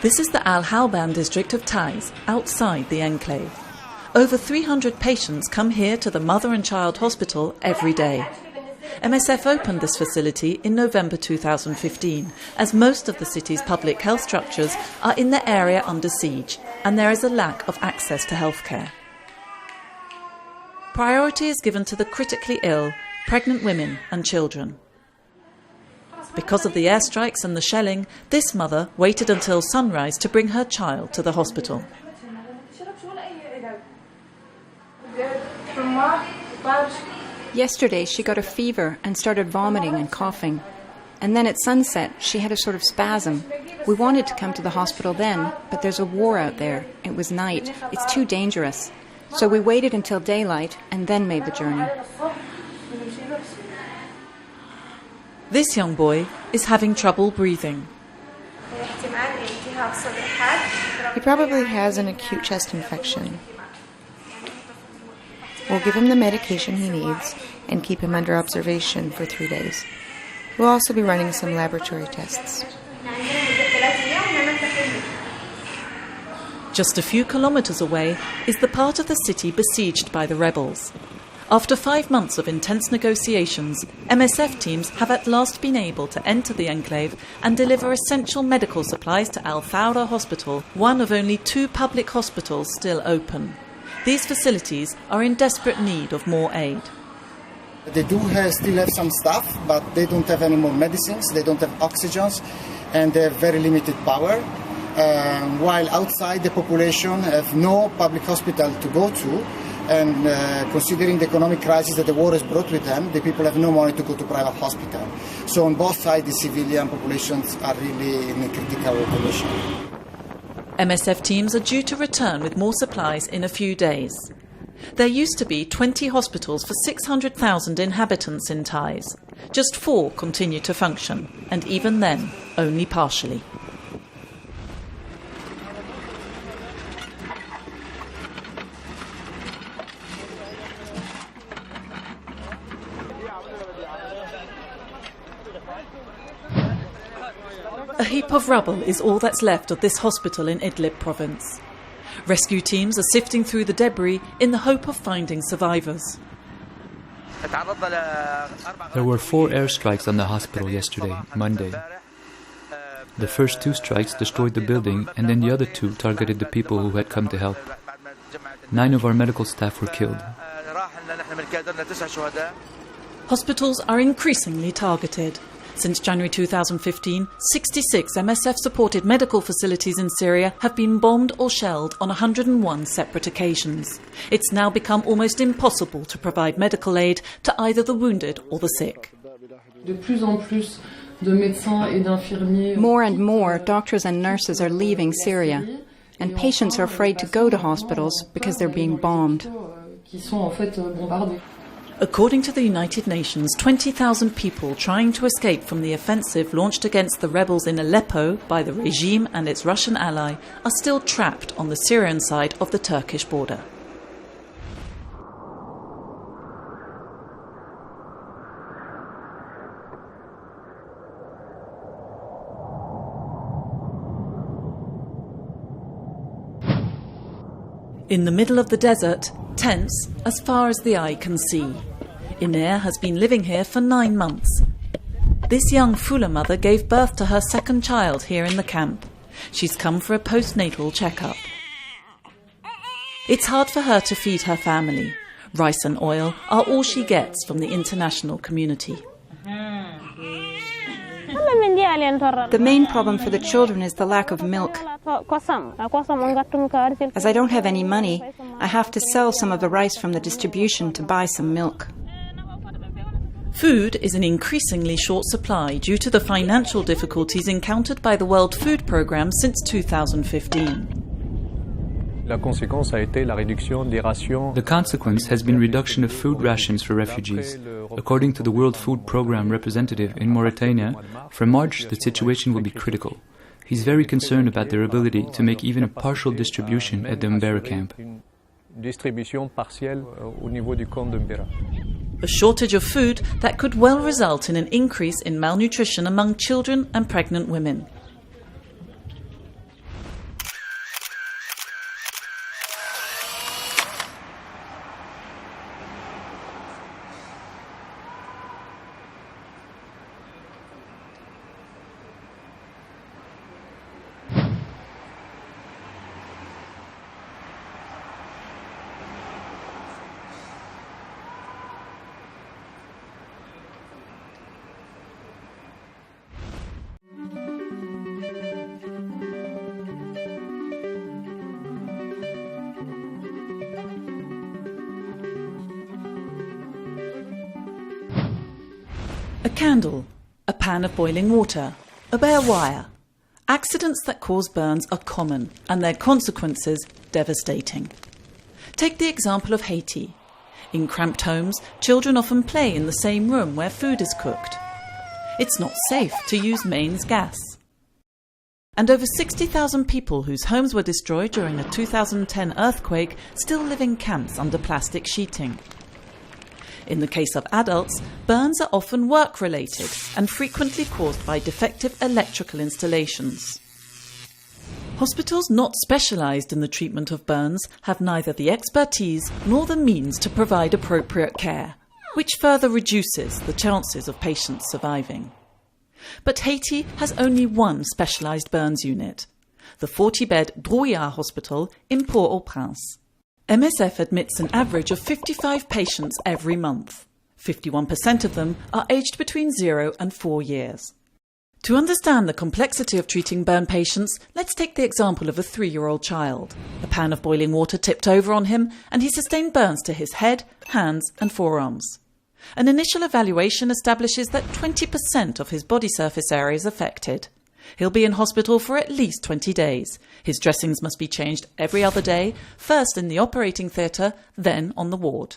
This is the Al-Halban district of Taiz, outside the enclave. Over 300 patients come here to the Mother and Child Hospital every day. MSF opened this facility in November 2015, as most of the city's public health structures are in the area under siege, and there is a lack of access to healthcare. Priority is given to the critically ill, pregnant women and children. Because of the airstrikes and the shelling, this mother waited until sunrise to bring her child to the hospital. Yesterday she got a fever and started vomiting and coughing. And then at sunset she had a sort of spasm. We wanted to come to the hospital then, but there's a war out there. It was night. It's too dangerous. So we waited until daylight and then made the journey. This young boy is having trouble breathing. He probably has an acute chest infection. We'll give him the medication he needs and keep him under observation for 3 days. We'll also be running some laboratory tests. Just a few kilometers away is the part of the city besieged by the rebels. After 5 months of intense negotiations, MSF teams have at last been able to enter the enclave and deliver essential medical supplies to Al-Fawra Hospital, one of only 2 public hospitals still open. These facilities are in desperate need of more aid. They still have some stuff, but they don't have any more medicines, they don't have oxygens, and they have very limited power. While outside the population have no public hospital to go to, and considering the economic crisis that the war has brought with them, the people have no money to go to private hospital. So on both sides, the civilian populations are really in a critical condition. MSF teams are due to return with more supplies in a few days. There used to be 20 hospitals for 600,000 inhabitants in Taiz. Just 4 continue to function, and even then, only partially. A heap of rubble is all that's left of this hospital in Idlib province. Rescue teams are sifting through the debris in the hope of finding survivors. There were 4 airstrikes on the hospital yesterday, Monday. The first 2 strikes destroyed the building, and then the other 2 targeted the people who had come to help. 9 of our medical staff were killed. Hospitals are increasingly targeted. Since January 2015, 66 MSF-supported medical facilities in Syria have been bombed or shelled on 101 separate occasions. It's now become almost impossible to provide medical aid to either the wounded or the sick. More and more doctors and nurses are leaving Syria, and patients are afraid to go to hospitals because they're being bombed. According to the United Nations, 20,000 people trying to escape from the offensive launched against the rebels in Aleppo by the regime and its Russian ally are still trapped on the Syrian side of the Turkish border. In the middle of the desert, tents as far as the eye can see. Iner has been living here for 9 months. This young Fula mother gave birth to her second child here in the camp. She's come for a postnatal checkup. It's hard for her to feed her family. Rice and oil are all she gets from the international community. The main problem for the children is the lack of milk. As I don't have any money, I have to sell some of the rice from the distribution to buy some milk. Food is in increasingly short supply due to the financial difficulties encountered by the World Food Programme since 2015. The consequence has been reduction of food rations for refugees. According to the World Food Programme representative in Mauritania, from March the situation will be critical. He's very concerned about their ability to make even a partial distribution at the Mbera camp. A shortage of food that could well result in an increase in malnutrition among children and pregnant women. candle, a pan of boiling water, a bare wire. Accidents that cause burns are common and their consequences devastating. Take the example of Haiti. In cramped homes, children often play in the same room where food is cooked. It's not safe to use mains gas. And over 60,000 people whose homes were destroyed during a 2010 earthquake still live in camps under plastic sheeting. In the case of adults, burns are often work-related and frequently caused by defective electrical installations. Hospitals not specialised in the treatment of burns have neither the expertise nor the means to provide appropriate care, which further reduces the chances of patients surviving. But Haiti has only one specialised burns unit, the 40-bed Drouillard Hospital in Port-au-Prince. MSF admits an average of 55 patients every month. 51% of them are aged between 0 and 4 years. To understand the complexity of treating burn patients, let's take the example of a 3-year-old child. A pan of boiling water tipped over on him and he sustained burns to his head, hands and forearms. An initial evaluation establishes that 20% of his body surface area is affected. He'll be in hospital for at least 20 days. His dressings must be changed every other day, first in the operating theatre, then on the ward.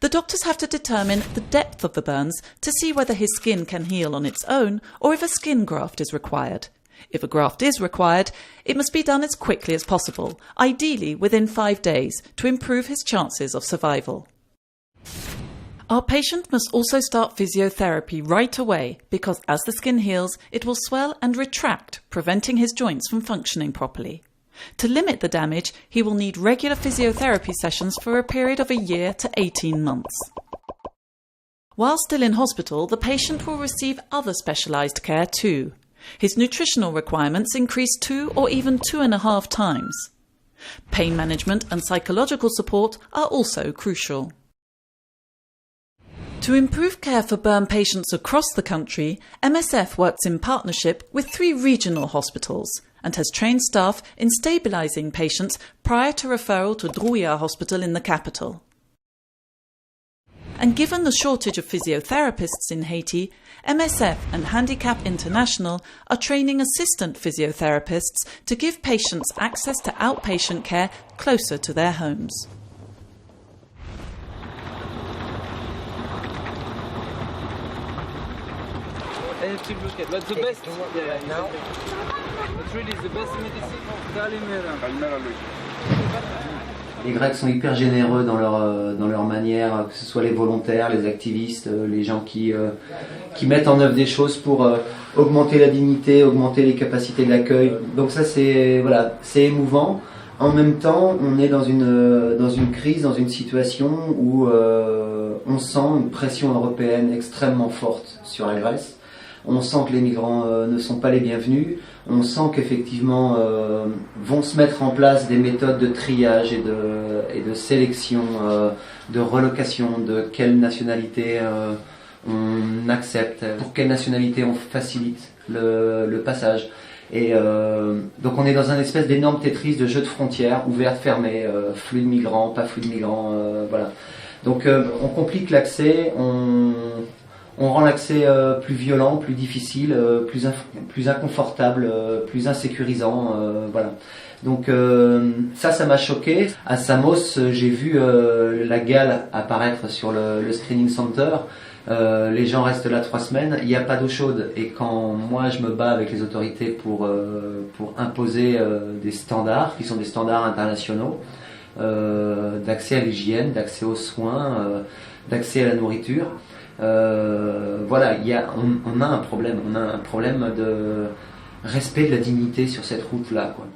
The doctors have to determine the depth of the burns to see whether his skin can heal on its own or if a skin graft is required. If a graft is required, it must be done as quickly as possible, ideally within 5 days, to improve his chances of survival. Our patient must also start physiotherapy right away because as the skin heals, it will swell and retract, preventing his joints from functioning properly. To limit the damage, he will need regular physiotherapy sessions for a period of a year to 18 months. While still in hospital, the patient will receive other specialised care too. His nutritional requirements increase 2 or even 2.5 times. Pain management and psychological support are also crucial. To improve care for burn patients across the country, MSF works in partnership with 3 regional hospitals and has trained staff in stabilising patients prior to referral to Drouillard Hospital in the capital. And given the shortage of physiotherapists in Haiti, MSF and Handicap International are training assistant physiotherapists to give patients access to outpatient care closer to their homes. But the best, now, it's really the best medicine. Les Grecs sont hyper généreux dans leur manière, que ce soit les volontaires, les activistes, les gens qui mettent en œuvre des choses pour augmenter la dignité, augmenter les capacités de l'accueil. Donc ça c'est émouvant. En même temps, on est dans une crise, dans une situation où on sent une pression européenne extrêmement forte sur la Grèce. On sent que les migrants ne sont pas les bienvenus. On sent qu'effectivement vont se mettre en place des méthodes de triage et de sélection, de relocation, de quelle nationalité on accepte, pour quelle nationalité on facilite le passage. Et donc on est dans un espèce d'énorme Tetris de jeu de frontières, ouvert, fermé, flux de migrants, pas flux de migrants, voilà. Donc on complique l'accès, on rend l'accès plus violent, plus difficile, plus inconfortable, plus insécurisant, voilà. Donc ça m'a choqué. À Samos, j'ai vu la gale apparaître sur le screening center. Les gens restent là 3 semaines, il n'y a pas d'eau chaude. Et quand moi je me bats avec les autorités pour imposer des standards, qui sont des standards internationaux, d'accès à l'hygiène, d'accès aux soins, d'accès à la nourriture, voilà, on a un problème de respect de la dignité sur cette route-là, quoi.